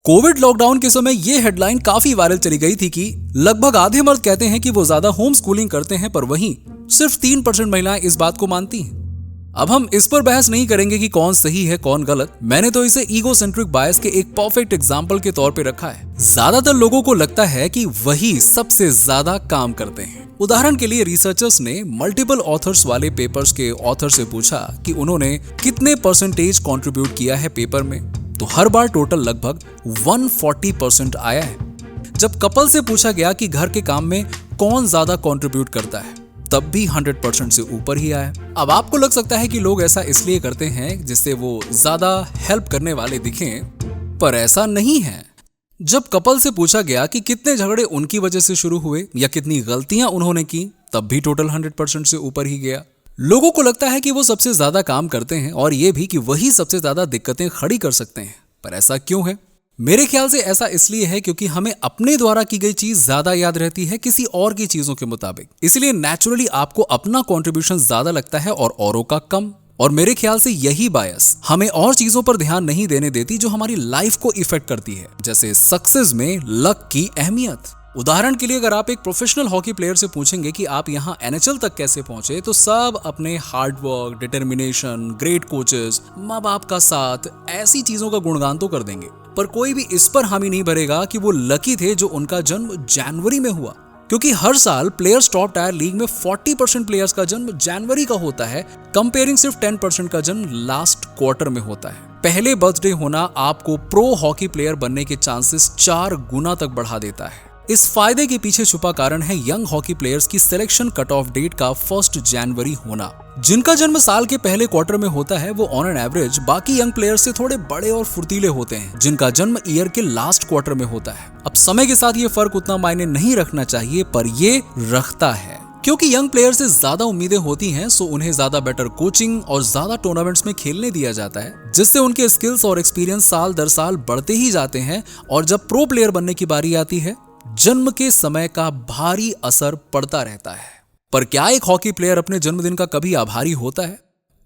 Covid lockdown के समय ये हेडलाइन काफी वायरल चली गई थी कि लगभग आधे मर्द कहते हैं कि वो ज्यादा होम स्कूलिंग करते हैं, पर वहीं सिर्फ 3% महिलाएं इस बात को मानती हैं। अब हम इस पर बहस नहीं करेंगे कि कौन सही है कौन गलत। मैंने तो इसे ईगोसेंट्रिक बायस के एक परफेक्ट एग्जाम्पल के तौर पे रखा है। ज्यादातर लोगों को लगता है कि वही सबसे ज्यादा काम करते हैं। उदाहरण के लिए रिसर्चर्स ने मल्टीपल ऑथर्स वाले पेपर्स के ऑथर से पूछा कि उन्होंने कितने परसेंटेज कंट्रीब्यूट किया है पेपर में, तो हर बार टोटल लगभग 140% आया है। जब कपल से पूछा गया कि घर के काम में कौन ज्यादा कंट्रीब्यूट करता है, तब भी 100% से ऊपर ही आया। अब आपको लग सकता है कि लोग ऐसा इसलिए करते हैं जिससे वो ज्यादा हेल्प करने वाले दिखें, पर ऐसा नहीं है। जब कपल से पूछा गया कि कितने झगड़े उनकी वजह से शुरू हुए या कितनी गलतियां उन्होंने की, तब भी टोटल 100% से ऊपर ही गया। लोगों को लगता है कि वो सबसे ज्यादा काम करते हैं और ये भी कि वही सबसे ज्यादा दिक्कतें खड़ी कर सकते हैं, पर ऐसा क्यों है? मेरे ख्याल से ऐसा इसलिए है क्योंकि हमें अपने द्वारा की गई चीज ज्यादा याद रहती है किसी और की चीजों के मुताबिक। इसलिए नेचुरली आपको अपना कंट्रीब्यूशन ज्यादा लगता है और औरों का कम। और मेरे ख्याल से यही बायस हमें और चीजों पर ध्यान नहीं देने देती जो हमारी लाइफ को इफेक्ट करती है, जैसे सक्सेस में लक की अहमियत। उदाहरण के लिए अगर आप एक प्रोफेशनल हॉकी प्लेयर से पूछेंगे कि आप यहाँ NHL तक कैसे पहुंचे, तो सब अपने हार्डवर्क, डिटर्मिनेशन, ग्रेट कोचेस, माँ बाप का साथ, ऐसी चीजों का गुणगान तो कर देंगे, पर कोई भी इस पर हामी नहीं भरेगा कि वो लकी थे जो उनका जन्म जनवरी में हुआ। क्योंकि हर साल प्लेयर्स टॉप टायर लीग में 40% प्लेयर्स का जन्म जनवरी का होता है, कंपेयरिंग सिर्फ 10% का जन्म लास्ट क्वार्टर में होता है। पहले बर्थडे होना आपको प्रो हॉकी प्लेयर बनने के चांसेस 4 गुना तक बढ़ा देता है। इस फायदे के पीछे छुपा कारण है यंग हॉकी प्लेयर्स की सिलेक्शन कट ऑफ डेट का 1 जनवरी होना। जिनका जन्म साल के पहले क्वार्टर में होता है वो ऑन एन एवरेज बाकी यंग प्लेयर्स से थोड़े बड़े और फुर्तीले होते हैं जिनका जन्म ईयर के लास्ट क्वार्टर में होता है। अब समय के साथ ये फर्क उतना मायने नहीं रखना चाहिए, पर ये रखता है, क्योंकि यंग प्लेयर से ज्यादा उम्मीदें होती हैं, सो उन्हें ज्यादा बेटर कोचिंग और ज्यादा टूर्नामेंट्स में खेलने दिया जाता है, जिससे उनके स्किल्स और एक्सपीरियंस साल दर साल बढ़ते ही जाते हैं। और जब प्रो प्लेयर बनने की बारी आती है, जन्म के समय का भारी असर पड़ता रहता है। पर क्या एक हॉकी प्लेयर अपने जन्मदिन का कभी आभारी होता है?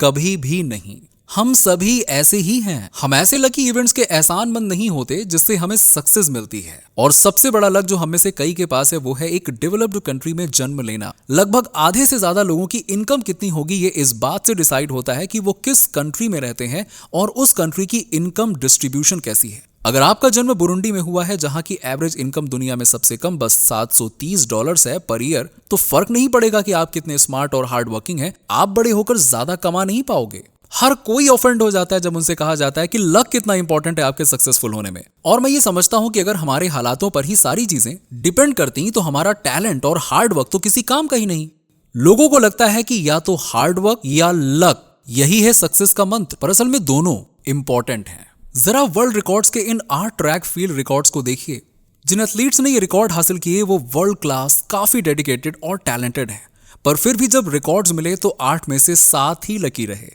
कभी भी नहीं। हम सभी ऐसे ही हैं। हम ऐसे लकी इवेंट्स के एहसानमंद नहीं होते जिससे हमें सक्सेस मिलती है। और सबसे बड़ा लक जो हम में से कई के पास है वो है एक डेवलप्ड कंट्री में जन्म लेना। लगभग आधे से ज्यादा लोगों की इनकम कितनी होगी ये इस बात से डिसाइड होता है कि वो किस कंट्री में रहते हैं और उस कंट्री की इनकम डिस्ट्रीब्यूशन कैसी है। अगर आपका जन्म बुरुंडी में हुआ है जहां की एवरेज इनकम दुनिया में सबसे कम बस $730 है पर ईयर, तो फर्क नहीं पड़ेगा कि आप कितने स्मार्ट और हार्ड वर्किंग हैं, आप बड़े होकर ज्यादा कमा नहीं पाओगे। हर कोई ऑफेंड हो जाता है जब उनसे कहा जाता है कि लक कितना इंपॉर्टेंट है आपके सक्सेसफुल होने में। और मैं ये समझता हूं कि अगर हमारे हालातों पर ही सारी चीजें डिपेंड करती तो हमारा टैलेंट और हार्ड वर्क तो किसी काम का ही नहीं। लोगों को लगता है कि या तो हार्ड वर्क या लक, यही है सक्सेस का मंत्र, पर असल में दोनों इंपॉर्टेंट है। जरा वर्ल्ड रिकॉर्ड्स के इन 8 ट्रैक फील्ड रिकॉर्ड्स को देखिए। जिन एथलीट्स ने ये रिकॉर्ड हासिल किए वो वर्ल्ड क्लास, काफी डेडिकेटेड और टैलेंटेड हैं, पर फिर भी जब रिकॉर्ड्स मिले तो 8 में से 7 ही लकी रहे।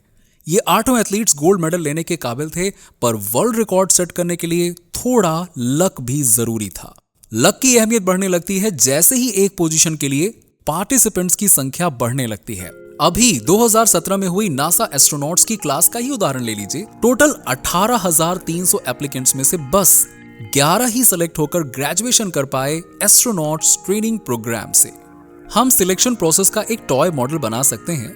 ये 8 एथलीट्स गोल्ड मेडल लेने के काबिल थे, पर वर्ल्ड रिकॉर्ड सेट करने के लिए थोड़ा लक भी जरूरी था। लक की अहमियत बढ़ने लगती है जैसे ही एक पोजीशन के लिए पार्टिसिपेंट्स की संख्या बढ़ने लगती है। अभी 2017 में हुई नासा एस्ट्रोनॉट्स की क्लास का ही उदाहरण ले लीजिए। टोटल 18,300 एप्लीकेंट्स में से बस 11 ही सिलेक्ट होकर ग्रेजुएशन कर पाए एस्ट्रोनॉट्स ट्रेनिंग प्रोग्राम से। हम सिलेक्शन प्रोसेस का एक टॉय मॉडल बना सकते हैं।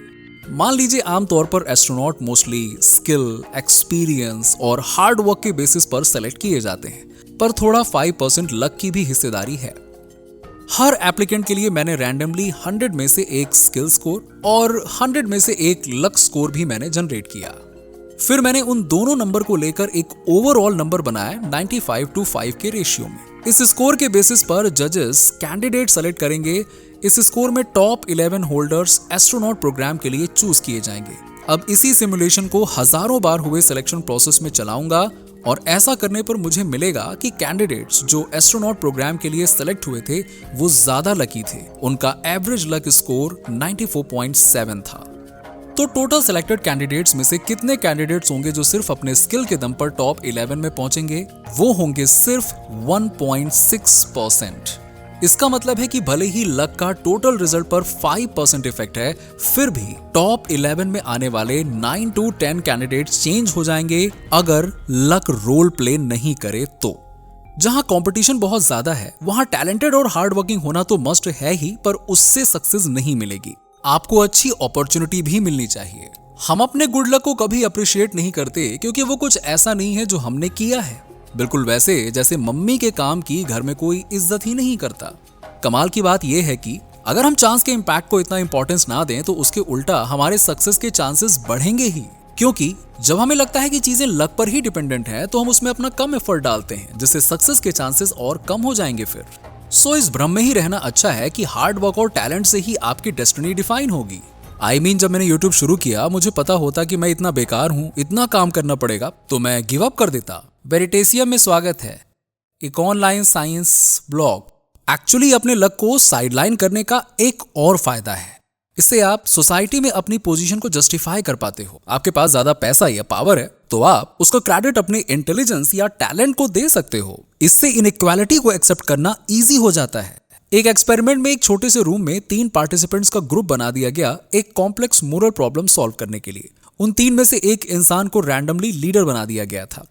मान लीजिए आमतौर पर एस्ट्रोनॉट मोस्टली स्किल, एक्सपीरियंस और हार्ड वर्क के बेसिस पर सेलेक्ट किए जाते हैं, पर थोड़ा 5% लक की भी हिस्सेदारी है। हर एप्लीकेंट के लिए मैंने रैंडमली 100 में से एक स्किल स्कोर और 100 में से एक लक स्कोर भी मैंने जनरेट किया। फिर मैंने उन दोनों नंबर को लेकर एक ओवरऑल नंबर बनाया 95:5 के रेशियो में। इस स्कोर के बेसिस पर जजेस कैंडिडेट सेलेक्ट करेंगे। इस स्कोर में टॉप 11 होल्डर्स एस्ट्रोनॉट प्रोग्राम के लिए चूज किए जाएंगे। अब इसी सिमुलेशन को हजारों बार हुए सिलेक्शन प्रोसेस में चलाऊंगा और ऐसा करने पर मुझे मिलेगा कि कैंडिडेट्स जो एस्ट्रोनॉट प्रोग्राम के लिए सेलेक्ट हुए थे वो ज्यादा लकी थे। उनका एवरेज लक स्कोर 94.7 था। तो टोटल सिलेक्टेड कैंडिडेट्स में से कितने कैंडिडेट्स होंगे जो सिर्फ अपने स्किल के दम पर टॉप 11 में पहुंचेंगे? वो होंगे सिर्फ 1.6%। इसका मतलब है कि भले ही लक का टोटल रिजल्ट पर 5% इफेक्ट है, फिर भी टॉप 11 में आने वाले 9 to 10 कैंडिडेट्स चेंज हो जाएंगे अगर लक रोल प्ले नहीं करे तो। जहां कंपटीशन बहुत ज्यादा है वहां टैलेंटेड और हार्ड वर्किंग होना तो मस्ट है ही, पर उससे सक्सेस नहीं मिलेगी। आपको अच्छी अपॉर्चुनिटी भी मिलनी चाहिए। हम अपने गुड लक को कभी अप्रिशिएट नहीं करते क्योंकि वो कुछ ऐसा नहीं है जो हमने किया है। बिल्कुल वैसे जैसे मम्मी के काम की घर में कोई इज्जत ही नहीं करता। कमाल की बात यह है कि अगर हम चांस के इम्पैक्ट को इतना इंपॉर्टेंस ना दें तो उसके उल्टा हमारे सक्सेस के चांसेस बढ़ेंगे ही, क्योंकि जब हमें लगता है कि चीजें लक पर ही डिपेंडेंट है तो हम उसमें अपना कम एफर्ट डालते हैं, जिससे सक्सेस के चांसेस और कम हो जाएंगे फिर। सो इस भ्रम में ही रहना अच्छा है कि हार्ड वर्क और टैलेंट से ही आपकी डेस्टिनी डिफाइन होगी। जब मैंने YouTube शुरू किया मुझे पता होता कि मैं इतना बेकार हूँ, इतना काम करना पड़ेगा, तो मैं गिव अप कर देता। वेरिटेशियम में स्वागत है, एक ऑनलाइन साइंस ब्लॉग। एक्चुअली अपने लक को साइडलाइन करने का एक और फायदा है, इससे आप सोसाइटी में अपनी पोजीशन को जस्टिफाई कर पाते हो। आपके पास ज्यादा पैसा या पावर है तो आप उसका क्रेडिट अपने इंटेलिजेंस या टैलेंट को दे सकते हो। इससे इनइक्वालिटी को एक्सेप्ट करना इजी हो जाता है। एक एक्सपेरिमेंट में एक छोटे से रूम में 3 पार्टिसिपेंट्स का ग्रुप बना दिया गया एक कॉम्प्लेक्स मोरल प्रॉब्लम सॉल्व करने के लिए। उन 3 में से एक इंसान को रैंडमली लीडर बना दिया गया था।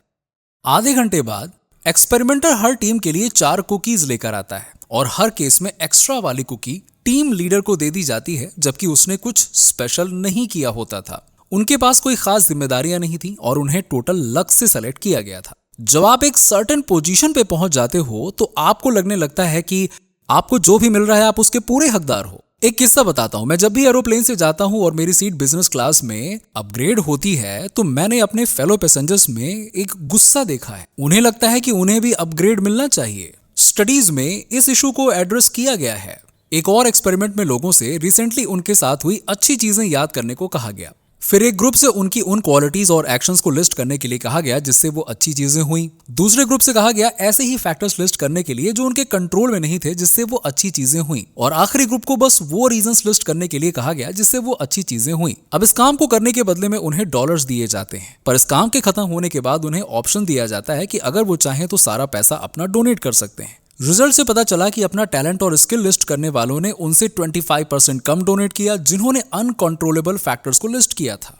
आधे घंटे बाद एक्सपेरिमेंटर हर टीम के लिए 4 कुकीज लेकर आता है और हर केस में एक्स्ट्रा वाली कुकी टीम लीडर को दे दी जाती है, जबकि उसने कुछ स्पेशल नहीं किया होता था। उनके पास कोई खास जिम्मेदारियां नहीं थी और उन्हें टोटल लक से सेलेक्ट किया गया था। जब आप एक सर्टेन पोजीशन पे पहुंच जाते हो तो आपको लगने लगता है कि आपको जो भी मिल रहा है आप उसके पूरे हकदार हो। एक किस्सा बताता हूं। मैं जब भी एरोप्लेन से जाता हूं और मेरी सीट बिजनेस क्लास में अपग्रेड होती है तो मैंने अपने फेलो पैसेंजर्स में एक गुस्सा देखा है। उन्हें लगता है कि उन्हें भी अपग्रेड मिलना चाहिए। स्टडीज में इस इशू को एड्रेस किया गया है। एक और एक्सपेरिमेंट में लोगों से रिसेंटली उनके साथ हुई अच्छी चीजें याद करने को कहा गया। फिर एक ग्रुप से उनकी उन क्वालिटीज और एक्शंस को लिस्ट करने के लिए कहा गया जिससे वो अच्छी चीजें हुई। दूसरे ग्रुप से कहा गया ऐसे ही फैक्टर्स लिस्ट करने के लिए जो उनके कंट्रोल में नहीं थे जिससे वो अच्छी चीजें हुई। और आखिरी ग्रुप को बस वो रीजंस लिस्ट करने के लिए कहा गया जिससे वो अच्छी चीजें हुई। अब इस काम को करने के बदले में उन्हें डॉलर्स दिए जाते हैं, पर इस काम के खत्म होने के बाद उन्हें ऑप्शन दिया जाता है कि अगर वो चाहें तो सारा पैसा अपना डोनेट कर सकते हैं। रिजल्ट से पता चला कि अपना टैलेंट और स्किल लिस्ट करने वालों ने उनसे 25% कम डोनेट किया जिन्होंने अनकंट्रोलेबल फैक्टर्स को लिस्ट किया था।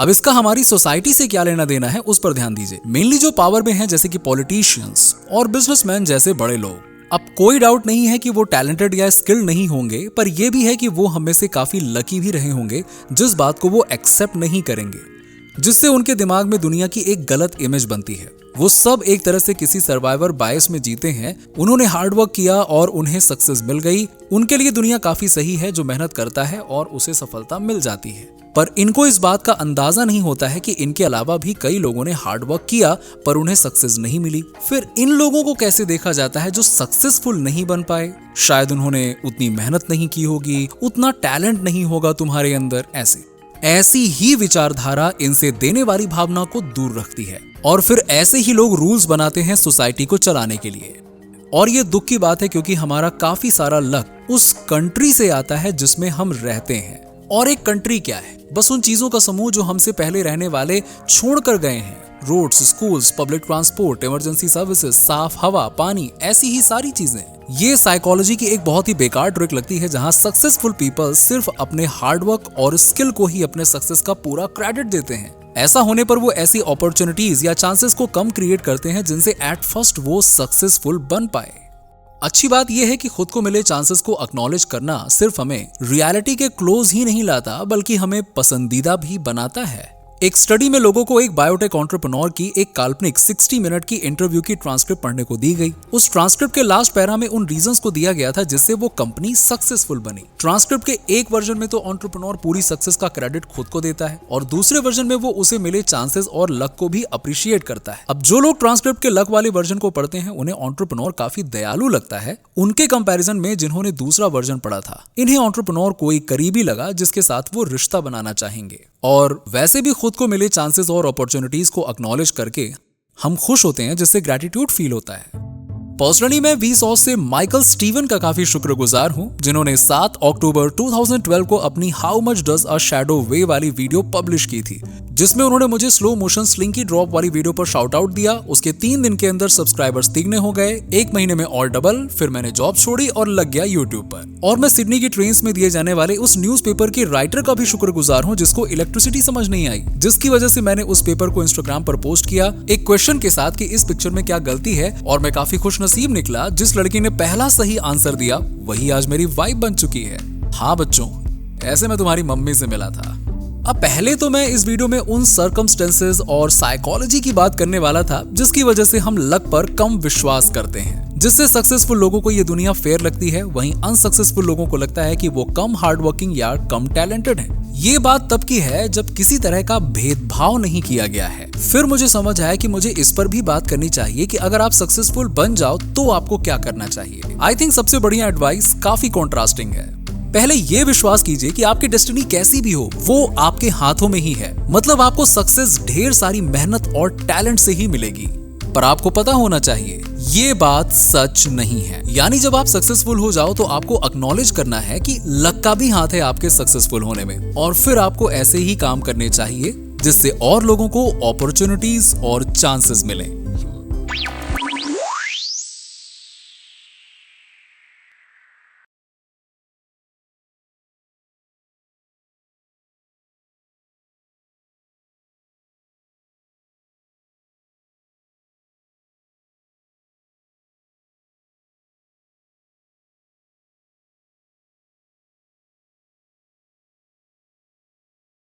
अब इसका हमारी सोसाइटी से क्या लेना देना है उस पर ध्यान दीजिए। मेनली जो पावर में है जैसे कि पॉलिटिशियंस और बिजनेसमैन जैसे बड़े लोग। अब कोई डाउट नहीं है कि वो टैलेंटेड या स्किल्ड नहीं होंगे, पर यह भी है कि वो हम में से काफी लकी भी रहे होंगे जिस बात को वो एक्सेप्ट नहीं करेंगे, जिससे उनके दिमाग में दुनिया की एक गलत इमेज बनती है। वो सब एक तरह से किसी सर्वाइवर बायस में जीते हैं। उन्होंने हार्डवर्क किया और उन्हें सक्सेस मिल गई। उनके लिए दुनिया काफी सही है जो मेहनत करता है और उसे सफलता मिल जाती है। पर इनको इस बात का अंदाजा नहीं होता है कि इनके अलावा भी कई लोगों ने हार्डवर्क किया पर उन्हें सक्सेस नहीं मिली। फिर इन लोगों को कैसे देखा जाता है जो सक्सेसफुल नहीं बन पाए? शायद उन्होंने उतनी मेहनत नहीं की होगी, उतना टैलेंट नहीं होगा तुम्हारे अंदर। ऐसी ही विचारधारा इनसे देने वाली भावना को दूर रखती है और फिर ऐसे ही लोग रूल्स बनाते हैं सोसाइटी को चलाने के लिए। और ये दुख की बात है क्योंकि हमारा काफी सारा लक उस कंट्री से आता है जिसमें हम रहते हैं। और एक कंट्री क्या है? बस उन चीजों का समूह जो हमसे पहले रहने वाले छोड़ कर गए हैं। Roads, schools, public transport, emergency services, साफ हवा, पानी, ऐसी ही सारी चीजें। ये साइकोलॉजी की एक बहुत ही बेकार ट्रिक लगती है जहां सक्सेसफुल पीपल सिर्फ अपने हार्डवर्क और स्किल को ही अपने सक्सेस का पूरा क्रेडिट देते हैं। ऐसा होने पर वो ऐसी अपॉर्चुनिटीज या चांसेस को कम क्रिएट करते हैं जिनसे एट फर्स्ट वो सक्सेसफुल बन पाए। अच्छी बात यह है कि खुद को मिले चांसेस को एक्नॉलेज करना सिर्फ हमें रियलिटी के क्लोज ही नहीं लाता बल्कि हमें पसंदीदा भी बनाता है। एक स्टडी में लोगों को एक बायोटेक एंटरप्रेन्योर की एक काल्पनिक 60 मिनट की इंटरव्यू की ट्रांसक्रिप्ट पढ़ने को दी गई। उस ट्रांसक्रिप्ट के लास्ट पैरा में उन रीजंस को दिया गया था जिससे वो कंपनी सक्सेसफुल बनी। ट्रांसक्रिप्ट के एक वर्जन में तो एंटरप्रेन्योर पूरी सक्सेस का क्रेडिट खुद को देता है और दूसरे वर्जन में वो उसे मिले चांसेस और लक को भी अप्रिशिएट करता है। अब जो लोग ट्रांसक्रिप्ट के लक वाले वर्जन को पढ़ते हैं उन्हें एंटरप्रेन्योर काफी दयालु लगता है उनके कंपैरिजन में जिन्होंने दूसरा वर्जन पढ़ा था। इन्हें एंटरप्रेन्योर कोई करीबी लगा जिसके साथ वो रिश्ता बनाना चाहेंगे। और वैसे भी खुद को मिले चांसेस और अपॉर्चुनिटीज को एक्नॉलेज करके हम खुश होते हैं जिससे ग्रैटिट्यूड फील होता है। पर्सनली मैं Vsauce से माइकल स्टीवन का काफी शुक्रगुजार हूं, जिन्होंने 7 अक्टूबर 2012 को अपनी how much does a shadow weigh वाली वीडियो पब्लिश की थी, जिसमें उन्होंने मुझे स्लो मोशन स्लिंकी ड्रॉप वाली वीडियो पर शाउट आउट दिया। उसके 3 दिन के अंदर सब्सक्राइबर्स तिगने हो गए, 1 महीने में और डबल। फिर मैंने जॉब छोड़ी और लग गया यूट्यूब पर। और मैं सिडनी की ट्रेन्स में दिए जाने वाले उस न्यूज़पेपर के राइटर का भी शुक्रगुजार हूं, जिसको इलेक्ट्रिसिटी समझ नहीं आई, जिसकी वजह से मैंने उस पेपर को इंस्टाग्राम पर पोस्ट किया एक क्वेश्चन के साथ कि इस पिक्चर में क्या गलती है, और मैं काफी खुशनसीब निकला। जिस लड़की ने पहला सही आंसर दिया वही आज मेरी वाइफ बन चुकी है। हाँ बच्चों, ऐसे मैं तुम्हारी मम्मी से मिला था। अब पहले तो मैं इस वीडियो में उन सर्कमस्टेंसेस और साइकोलॉजी की बात करने वाला था जिसकी वजह से हम लक पर कम विश्वास करते हैं, जिससे सक्सेसफुल लोगों को ये दुनिया फेयर लगती है, वहीं अनसक्सेसफुल लोगों को लगता है कि वो कम हार्डवर्किंग या कम टैलेंटेड हैं। ये बात तब की है जब किसी तरह का भेदभाव नहीं किया गया है। फिर मुझे समझ आया कि मुझे इस पर भी बात करनी चाहिए कि अगर आप सक्सेसफुल बन जाओ तो आपको क्या करना चाहिए। आई थिंक सबसे बढ़िया एडवाइस काफी कॉन्ट्रास्टिंग है। पहले ये विश्वास कीजिए कि आपकी डेस्टिनी कैसी भी हो वो आपके हाथों में ही है। मतलब आपको सक्सेस ढेर सारी मेहनत और टैलेंट से ही मिलेगी, पर आपको पता होना चाहिए ये बात सच नहीं है। यानी जब आप सक्सेसफुल हो जाओ तो आपको एक्नॉलेज करना है कि लक का भी हाथ है आपके सक्सेसफुल होने में, और फिर आपको ऐसे ही काम करने चाहिए जिससे और लोगों को अपॉर्चुनिटीज और चांसेस मिलें।